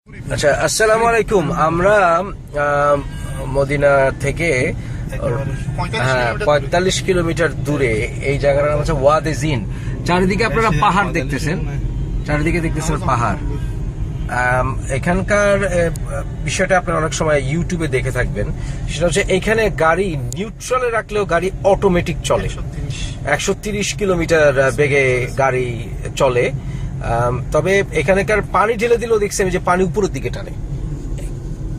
আচ্ছা, আসসালামু আলাইকুম। আমরা মদিনা থেকে 45 কিলোমিটার দূরে এই জায়গাটার নাম হচ্ছে ওয়াদে জিন। চারিদিকে আপনারা পাহাড় দেখতেছেন, চারিদিকে দেখতেছেন পাহাড়। এখানকার বিষয়টা আপনারা অনেক সময় ইউটিউবে দেখে থাকবেন। সেটা হচ্ছে এখানে গাড়ি নিউট্রালে রাখলেও গাড়ি অটোমেটিক চলে, 130 কিলোমিটার বেগে গাড়ি চলে। তবে এখানকার পানি ঢেলে দিলেও দেখছি আমি যে পানি উপরের দিকে টানে।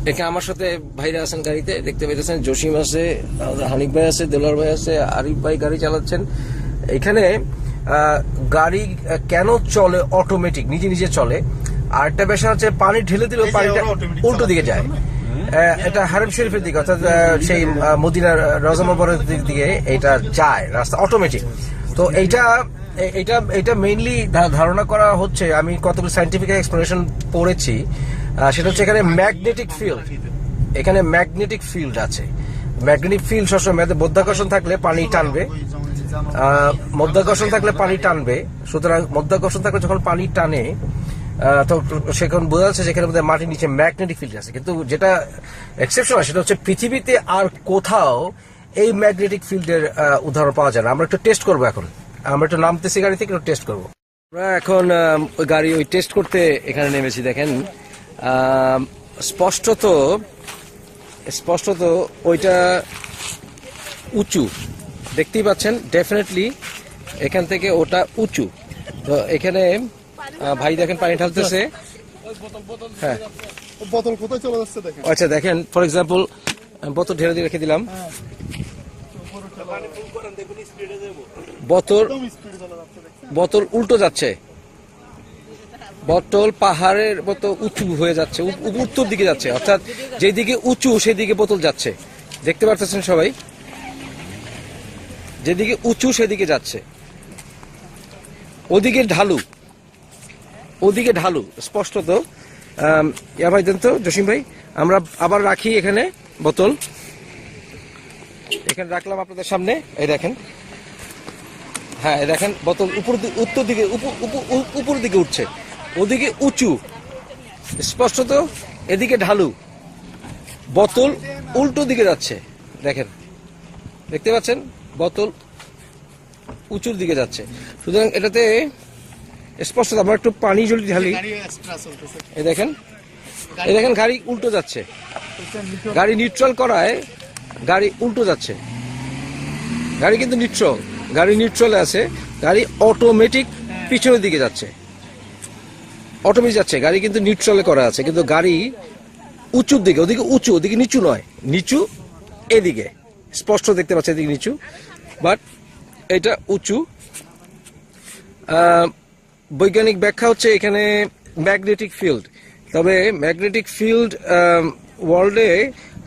এখানে আমার সাথে ভাইরা আছেন গাড়িতে, দেখতে পাইতেছেন জসিম আছে, হানিফ ভাই আছে, দেলোয়ার ভাই আছে, আরিফ ভাই গাড়ি চালাচ্ছেন। এখানে গাড়ি কেন চলে অটোমেটিক, নিজে নিজে চলে। আর একটা বিষয় হচ্ছে পানি ঢেলে দিলেও পানিটা উল্টো দিকে যায়। এটা হারেম শরীফের দিকে, অর্থাৎ সেই মদিনার রওজা মুবারকের দিক দিয়ে এটা যায় রাস্তা অটোমেটিক। তো এটা মেইনলি ধারণা করা হচ্ছে, আমি কতগুলো সায়েন্টিফিক এক্সপ্লেনেশন পড়েছি, সেটা হচ্ছে এখানে ম্যাগনেটিক ফিল্ড আছে। ম্যাগনেটিক ফিল্ড সবসময় মধ্যাকর্ষণ থাকলে পানি টানবে, সুতরাং মধ্যাকর্ষণ থাকলে যখন পানি টানে তো সেখানে বোঝা যাচ্ছে যেখানে মাটির নিচে ম্যাগনেটিক ফিল্ড আছে। কিন্তু যেটা এক্সেপশন সেটা হচ্ছে পৃথিবীতে আর কোথাও এই ম্যাগনেটিক ফিল্ডের উদাহরণ পাওয়া যায় না। আমরা একটু টেস্ট করবো, এখন আমরা একটু নামতেছি গাড়ি থেকে, একটু টেস্ট করবো। আমরা এখন ওই গাড়ি টেস্ট করতে এখানে নেমেছি। দেখেন স্পষ্টত ওইটা উঁচু, দেখতেই পাচ্ছেন। ডেফিনেটলি এখান থেকে ওটা উঁচু। তো এখানে ভাই দেখেন পানি ঢালতেছে। হ্যাঁ, বোতল কোথায় চলে যাচ্ছে দেখেন। আচ্ছা দেখেন, ফর এক্সাম্পল বোতল ঢেলে দিয়ে রেখে দিলাম, বোতল উল্টো যাচ্ছে, বোতল পাহাড়ের মতো উঁচু হয়ে যাচ্ছে, উত্তর দিকে যাচ্ছে, অর্থাৎ যেদিকে উঁচু সেদিকে বোতল যাচ্ছে। দেখতে পাচ্ছেন সবাই, যেদিকে উঁচু সেদিকে যাচ্ছে, ওদিকে ঢালু স্পষ্টত। ইয়া ভাই দেন তো, জসিম ভাই, আমরা আবার রাখি এখানে বোতল, এখানে রাখলাম আপনাদের সামনে। এই দেখেন, হ্যাঁ দেখেন বোতল উত্তর দিকে উপর দিকে উঠছে, ওদিকে উঁচু স্পষ্টত, এদিকে ঢালু, বোতল উল্টো দিকে যাচ্ছে। দেখেন, দেখতে পাচ্ছেন বোতল উঁচুর দিকে যাচ্ছে। সুতরাং এটাতে স্পষ্ট। আমরা একটু পানি জল ঢালি, এই দেখেন গাড়ি উল্টো যাচ্ছে, গাড়ি নিউট্রাল করায় গাড়ি উল্টো যাচ্ছে। গাড়ি কিন্তু নিউট্রালে আছে, গাড়ি অটোমেটিক পিছনের দিকে যাচ্ছে, অটোমেটিক যাচ্ছে। গাড়ি কিন্তু নিউট্রালে করা আছে, কিন্তু গাড়ি উঁচুর দিকে, ওদিকে উঁচু, ওদিকে নিচু নয়, নিচু এদিকে স্পষ্ট দেখতে পাচ্ছে, এদিকে নিচু, বাট এটা উঁচু। বৈজ্ঞানিক ব্যাখ্যা হচ্ছে এখানে ম্যাগনেটিক ফিল্ড। তবে ম্যাগনেটিক ফিল্ড ওয়ার্ল্ডে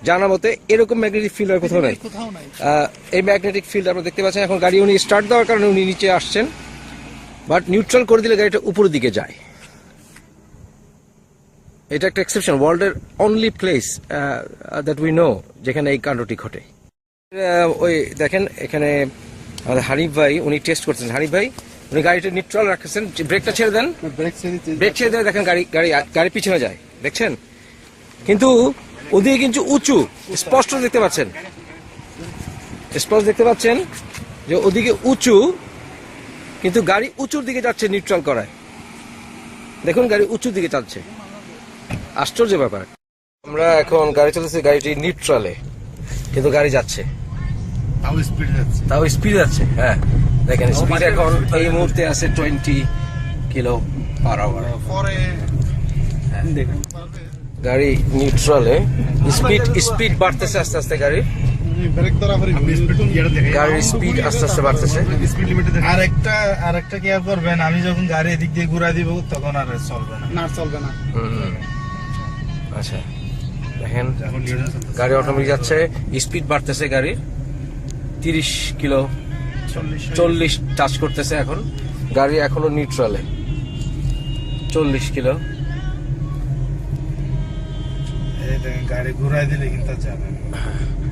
জানা মতে এরকম ম্যাগনেটিক ফিল্ড আর কোথাও নাই। এই ম্যাগনেটিক ফিল্ড আপনারা দেখতে পাচ্ছেন। এখন গাড়ি উনি স্টার্ট দেওয়ার কারণে উনি নিচে আসছেন, বাট নিউট্রাল করে দিলে গাড়িটা উপরের দিকে যায়। এটা একটা এক্সেপশন, ওয়ার্ল্ডের only place that we know যেখানে এই কাণ্ডটি ঘটে। ওই দেখেন এখানে আমাদের হানিফ ভাই উনি টেস্ট করতেছেন। হানিফ ভাই উনি গাড়িটা নিউট্রাল রাখতেছেন, ব্রেকটা ছেড়ে দেন, ব্রেক ছেড়ে দেন, দেখেন গাড়ি পিছনে যায়, দেখছেন। কিন্তু ওদিকে কিন্তু উঁচু, স্পষ্ট দেখতে পাচ্ছেন যে ওদিকে উঁচু, কিন্তু গাড়ি উঁচুর দিকে যাচ্ছে নিউট্রাল করায়। দেখুন গাড়ি উঁচুর দিকে যাচ্ছে, আশ্চর্য ব্যাপার। আমরা এখন গাড়ি চলতেছি, গাড়িটি নিউট্রালে, কিন্তু গাড়ি যাচ্ছে, তাও স্পিড যাচ্ছে। হ্যাঁ দেখেন, স্পিড এখন এই মুহূর্তে আছে 20 কিলো/আওয়ার। গাড়ি নিউট্রালে, স্পিড বাড়তেছে আস্তে আস্তে, গাড়ির স্পিড আস্তে আস্তে বাড়তেছে। আরেকটা কেয়ার করবেন, আমি যখন গাড়ি এদিক দিয়ে ঘুরা দিব তখন আর চলবে না। আচ্ছা দেখেন, গাড়ি অটোমেটিক যাচ্ছে, স্পিড বাড়তেছে গাড়ির, 30 কিলো 40 টাচ করতেছে। এখন গাড়ি এখনো নিউট্রালে, 40 কিলো। গাড়ি ঘুরাই দিলে কিন্তু যাবে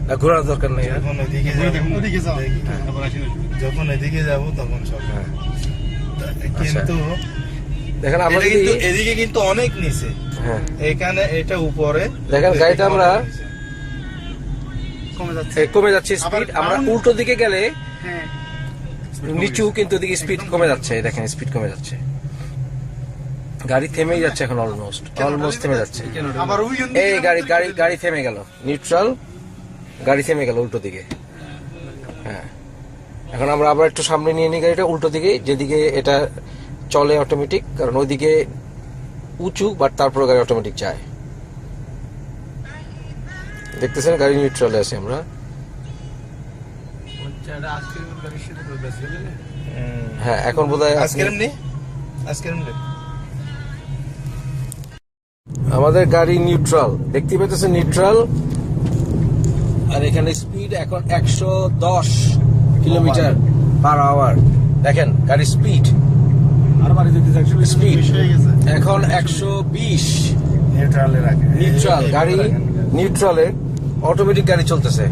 না, ঘোরার দরকার নেই। যখন এদিকে যাবো তখন চলবে। কিন্তু দেখেন আমরা এদিকে কিন্তু অনেক নিচে। হ্যাঁ এখানে এটা উপরে দেখেন গাড়িটা আমরা কমে যাচ্ছে। কমে যাচ্ছে স্পিড, আমরা উল্টো দিকে গেলে হ্যাঁ নিচু, কিন্তু ওদিকে স্পিড কমে যাচ্ছে। এই দেখেন স্পিড কমে যাচ্ছে, গাড়ি থেমেই যাচ্ছে এখন, অলমোস্ট থেমে যাচ্ছে। আবার ওই এই গাড়ি গাড়ি গাড়ি থেমে গেল, নিউট্রাল, গাড়ি থেমে গেল উল্টো দিকে। হ্যাঁ এখন আমরা আবার একটু সামনে নিয়ে নিই গাড়িটা উল্টো দিকে, যেদিকে এটা চলে অটোমেটিক, কারণ ওইদিকে উঁচু, বাট তারপরে গাড়ি অটোমেটিক যায়। দেখতেছেন গাড়ি নিউট্রালে আছে আমরা। হ্যাঁ এখন বোধহয় আজকের এমনি আমাদের গাড়ি নিউট্রাল, দেখতে পেতেছেন নিউট্রাল, আর এখানে স্পিড এখন 110 কিলোমিটার পার আওয়ার। দেখেন গাড়ির স্পিড, স্পিড এখন 120। নিউট্রালে রাখে, নিউট্রাল গাড়ি, নিউট্রালে অটোমেটিক গাড়ি চলতেছে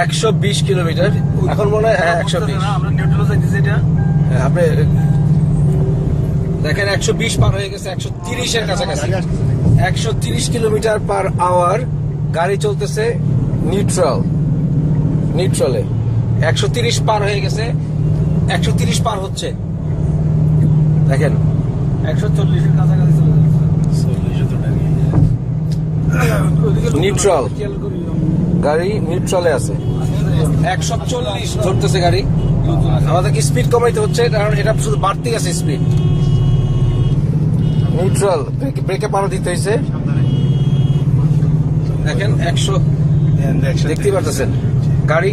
120 কিলোমিটার এখন মনে হয়। হ্যাঁ 120, আমরা নিউট্রাল চাইতেছি এটা। হ্যাঁ, আপনি দেখেন 120 পার হয়ে গেছে, 130 এর কাছাকাছি। 130 কিলোমিটার পার আওয়ার গাড়ি চলতেছে নিউট্রালে। 130 পার হয়ে গেছে, 130 পার হচ্ছে, দেখেন 140 এর কাছাকাছি চলে যাচ্ছে। 40 তো নিউট্রাল, গাড়ি নিউট্রালে আছে। 140 ধরতেছে গাড়ি। আমাদেরকে স্পিড কমাইতে হচ্ছে, কারণ এটা শুধু বাড়তে গেছে স্পিড। নিউট্রাল, ব্রেকে পাড়া দিতে হয়েছে। দেখেন 100, দেখতেই পারতেছেন গাড়ি